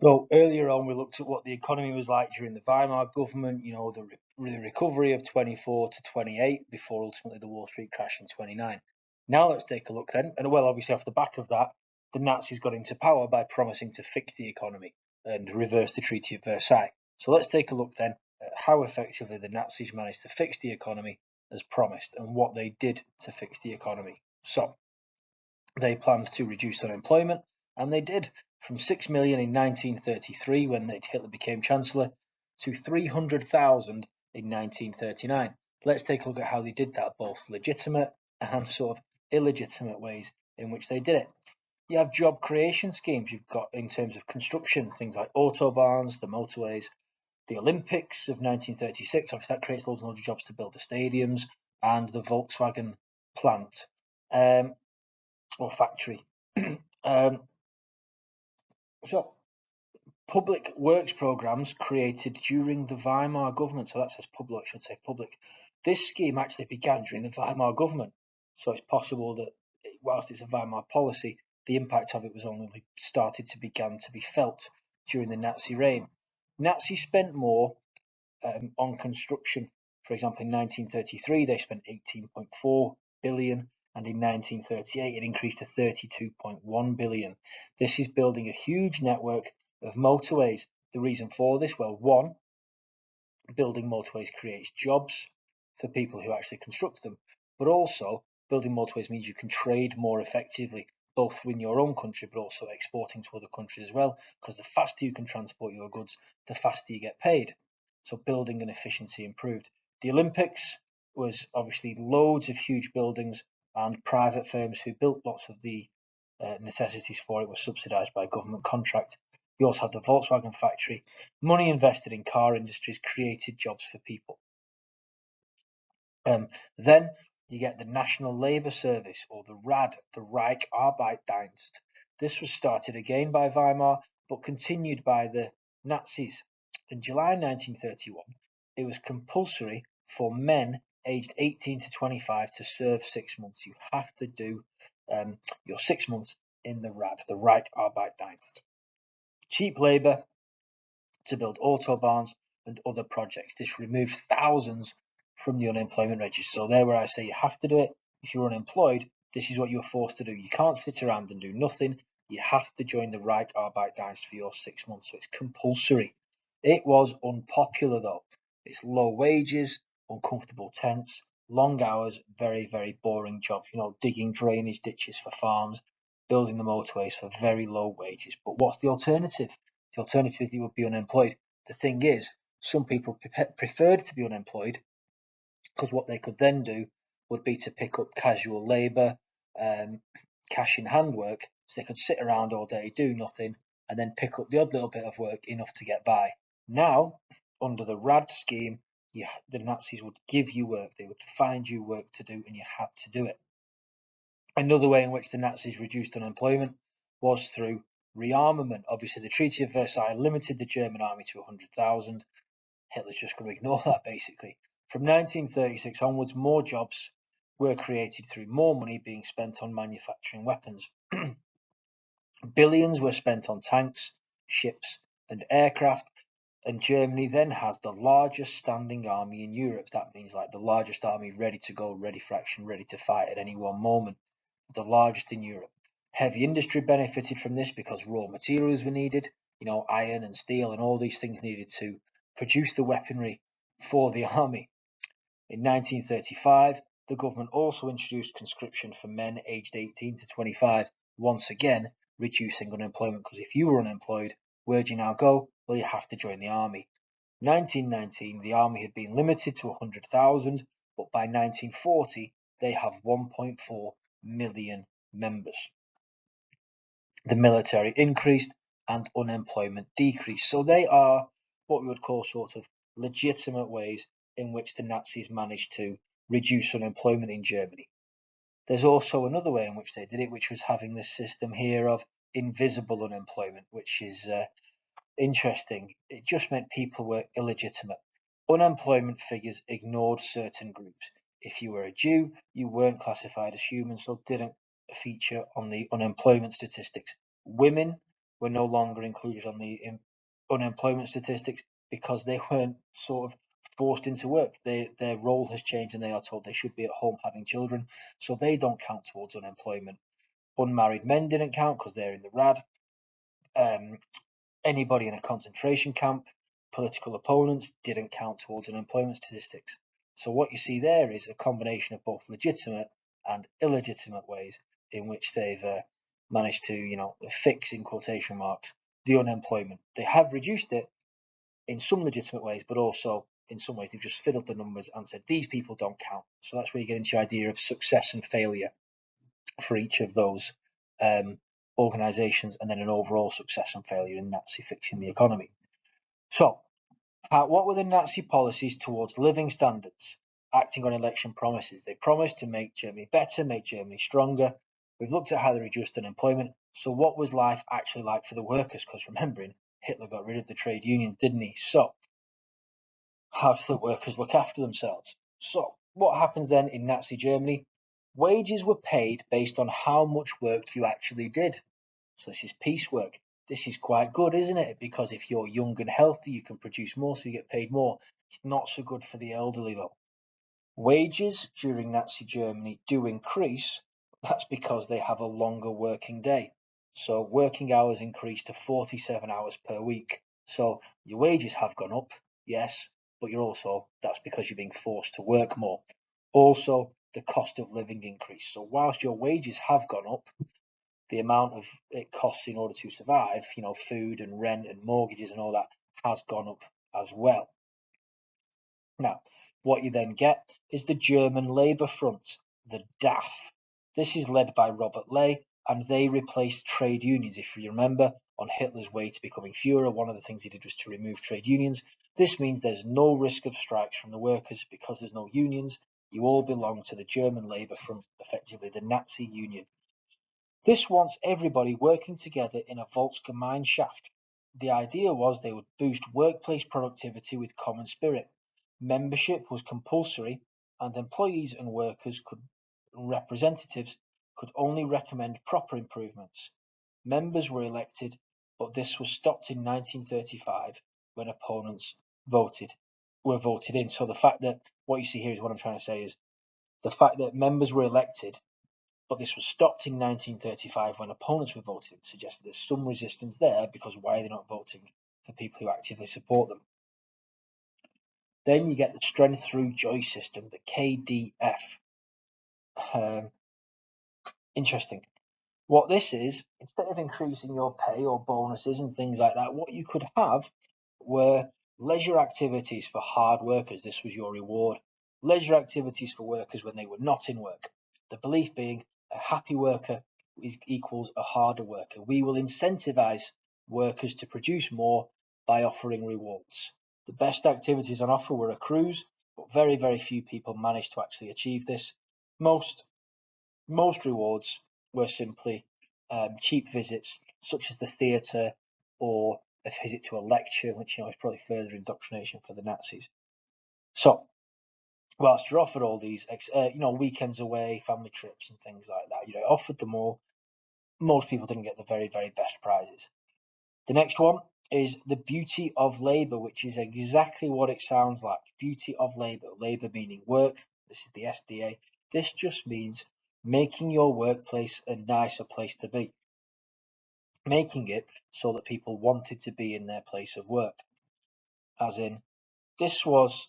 So earlier on, we looked at what the economy was like during the Weimar government, the recovery of 24 to 28 before ultimately the Wall Street crash in 29. Now let's take a look then. And well, obviously off the back of that, the Nazis got into power by promising to fix the economy and reverse the Treaty of Versailles. So let's take a look then at how effectively the Nazis managed to fix the economy as promised and what they did to fix the economy. So they planned to reduce unemployment, and they did, from 6 million in 1933 when Hitler became Chancellor to 300,000 in 1939. Let's take a look at how they did that, both legitimate and sort of illegitimate ways in which they did it. You have job creation schemes you've got in terms of construction, things like autobahns, the motorways, the Olympics of 1936, obviously that creates loads and loads of jobs to build the stadiums, and the Volkswagen plant. Or factory. So public works programs created during the Weimar government. So that says public, I should say public. This scheme actually began during the Weimar government. So it's possible that whilst it's a Weimar policy, the impact of it was only started to begin to be felt during the Nazi reign. Nazis spent more on construction. For example, in 1933, they spent 18.4 billion, and in 1938, it increased to 32.1 billion. This is building a huge network of motorways. The reason for this, well, one, building motorways creates jobs for people who actually construct them, but also building motorways means you can trade more effectively, both in your own country, but also exporting to other countries as well, because the faster you can transport your goods, the faster you get paid. So building and efficiency improved. The Olympics was obviously loads of huge buildings, and private firms who built lots of the necessities for it were subsidised by government contract. You also had the Volkswagen factory. Money invested in car industries created jobs for people. Then you get the National Labour Service, or the RAD, the Reich Arbeitsdienst. This was started again by Weimar, but continued by the Nazis. In July 1931, it was compulsory for men aged 18 to 25 to serve 6 months. You have to do your 6 months in the RAD, the Reich Arbeitsdienst. Cheap labour to build autobahns and other projects. This removed thousands from the unemployment register. So there where I say you have to do it. If you're unemployed, this is what you're forced to do. You can't sit around and do nothing. You have to join the Reich Arbeitsdienst for your 6 months. So it's compulsory. It was unpopular though. It's low wages, uncomfortable tents, long hours, very, very boring jobs. Digging drainage ditches for farms, building the motorways for very low wages. But what's the alternative? The alternative is you would be unemployed. The thing is, some people preferred to be unemployed because what they could then do would be to pick up casual labour, cash in hand work, so they could sit around all day, do nothing, and then pick up the odd little bit of work enough to get by. Now, under the RAD scheme, the Nazis would give you work, they would find you work to do, and you had to do it. Another way in which the Nazis reduced unemployment was through rearmament. Obviously, the Treaty of Versailles limited the German army to 100,000. Hitler's just going to ignore that, basically. From 1936 onwards, more jobs were created through more money being spent on manufacturing weapons. Billions were spent on tanks, ships, and aircraft, and Germany then has the largest standing army in Europe. That means like the largest army ready to go, ready for action, ready to fight at any one moment. The largest in Europe. Heavy industry benefited from this because raw materials were needed, iron and steel and all these things needed to produce the weaponry for the army. In 1935, the government also introduced conscription for men aged 18 to 25, once again reducing unemployment, because if you were unemployed, where'd you now go? Well, you have to join the army. 1919, the army had been limited to 100,000, but by 1940, they have 1.4 million members. The military increased and unemployment decreased. So they are what we would call sort of legitimate ways in which the Nazis managed to reduce unemployment in Germany. There's also another way in which they did it, which was having this system here of invisible unemployment, which is interesting. It just meant people were illegitimate. Unemployment figures ignored certain groups. If you were a Jew, you weren't classified as human, so didn't feature on the unemployment statistics. Women were no longer included on the unemployment statistics because they weren't sort of forced into work. Their role has changed and they are told they should be at home having children, so they don't count towards unemployment. Unmarried men didn't count because they're in the RAD. Anybody in a concentration camp, political opponents, didn't count towards unemployment statistics. So what you see there is a combination of both legitimate and illegitimate ways in which they've managed to, fix, in quotation marks, the unemployment. They have reduced it in some legitimate ways, but also in some ways they've just fiddled the numbers and said these people don't count. So that's where you get into the idea of success and failure for each of those organisations, and then an overall success and failure in Nazi fixing the economy. So, what were the Nazi policies towards living standards, acting on election promises? They promised to make Germany better, make Germany stronger. We've looked at how they reduced unemployment. So what was life actually like for the workers? Because remembering, Hitler got rid of the trade unions, didn't he? So how do the workers look after themselves? So what happens then in Nazi Germany? Wages were paid based on how much work you actually did. So this is piecework. This is quite good, isn't it? Because if you're young and healthy, you can produce more, so you get paid more. It's not so good for the elderly, though. Wages during Nazi Germany do increase. That's because they have a longer working day. So working hours increase to 47 hours per week. So your wages have gone up, yes, but that's because you're being forced to work more. Also, the cost of living increased. So whilst your wages have gone up, the amount of it costs in order to survive, food and rent and mortgages and all that, has gone up as well. Now, what you then get is the German Labour Front, the DAF. This is led by Robert Ley, and they replaced trade unions. If you remember, on Hitler's way to becoming Führer, one of the things he did was to remove trade unions. This means there's no risk of strikes from the workers because there's no unions. You all belong to the German Labour Front, effectively the Nazi union. This wants everybody working together in a Volksgemeinschaft. The idea was they would boost workplace productivity with common spirit. Membership was compulsory, and employees and representatives could only recommend proper improvements. Members were elected, but this was stopped in 1935 when opponents were voted in. So the fact that what you see here is what I'm trying to say is the fact that members were elected, but this was stopped in 1935 when opponents were voted, suggested there's some resistance there, because why are they not voting for people who actively support them? Then you get the Strength Through Joy system, the KDF. Interesting. What this is, instead of increasing your pay or bonuses and things like that, what you could have were leisure activities for hard workers. This was your reward. Leisure activities for workers when they were not in work. The belief being a happy worker equals a harder worker. We will incentivize workers to produce more by offering rewards. The best activities on offer were a cruise, but very, very few people managed to actually achieve this. Most rewards were simply cheap visits, such as the theatre or a visit to a lecture, which is probably further indoctrination for the Nazis. So, whilst you're offered all these, weekends away, family trips, and things like that, offered them all. Most people didn't get the very, very best prizes. The next one is the beauty of labour, which is exactly what it sounds like. Beauty of labour. Labour meaning work. This is the SDA. This just means making your workplace a nicer place to be. Making it so that people wanted to be in their place of work. As in, this was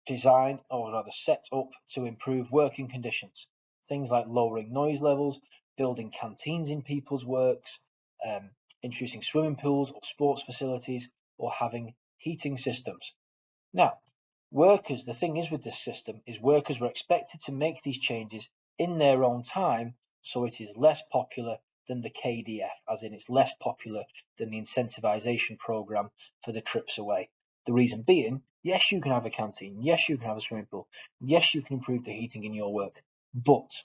designed, or rather set up, to improve working conditions. Things like lowering noise levels, building canteens in people's works, introducing swimming pools or sports facilities, or having heating systems. Now, the thing is with this system is workers were expected to make these changes in their own time, so it is less popular than the KDF, as in it's less popular than the incentivization program for the trips away. The reason being, yes, you can have a canteen, yes, you can have a swimming pool, yes, you can improve the heating in your work, but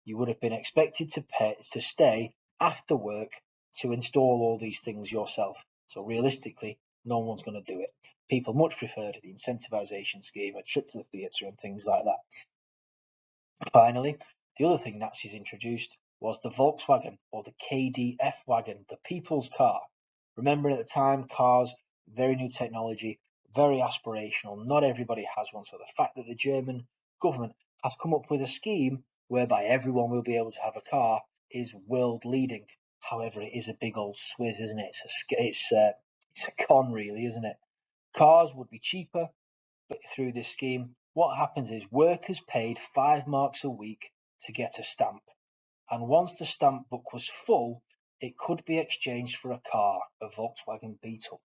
you would have been expected to stay after work to install all these things yourself. So realistically, no one's going to do it. People much preferred the incentivization scheme, a trip to the theatre and things like that. Finally, the other thing Nazis introduced was the Volkswagen, or the KDF wagon, the people's car. Remember, at the time, cars, very new technology, very aspirational. Not everybody has one. So the fact that the German government has come up with a scheme whereby everyone will be able to have a car is world leading. However, it is a big old swizz, isn't it? It's a con, really, isn't it? Cars would be cheaper, but through this scheme, what happens is workers paid 5 marks a week to get a stamp. And once the stamp book was full, it could be exchanged for a car, a Volkswagen Beetle.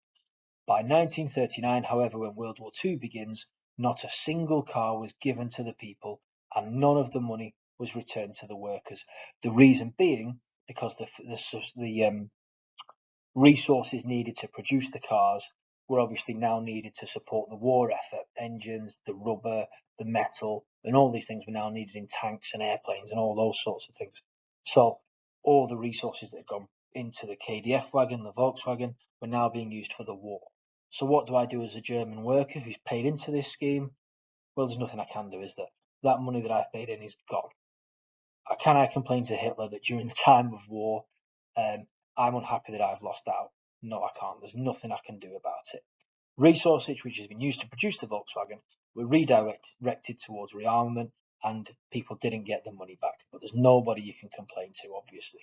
By 1939, however, when World War II begins, not a single car was given to the people, and none of the money was returned to the workers. The reason being because the resources needed to produce the cars were obviously now needed to support the war effort. Engines, the rubber, the metal, and all these things were now needed in tanks and airplanes and all those sorts of things. So all the resources that had gone into the KDF wagon, the Volkswagen, were now being used for the war. So what do I do as a German worker who's paid into this scheme? Well, there's nothing I can do, is there? That money that I've paid in is gone. Can I complain to Hitler that during the time of war, I'm unhappy that I've lost out? No, I can't. There's nothing I can do about it. Resources which has been used to produce the Volkswagen were redirected towards rearmament, and people didn't get the money back. But there's nobody you can complain to, obviously.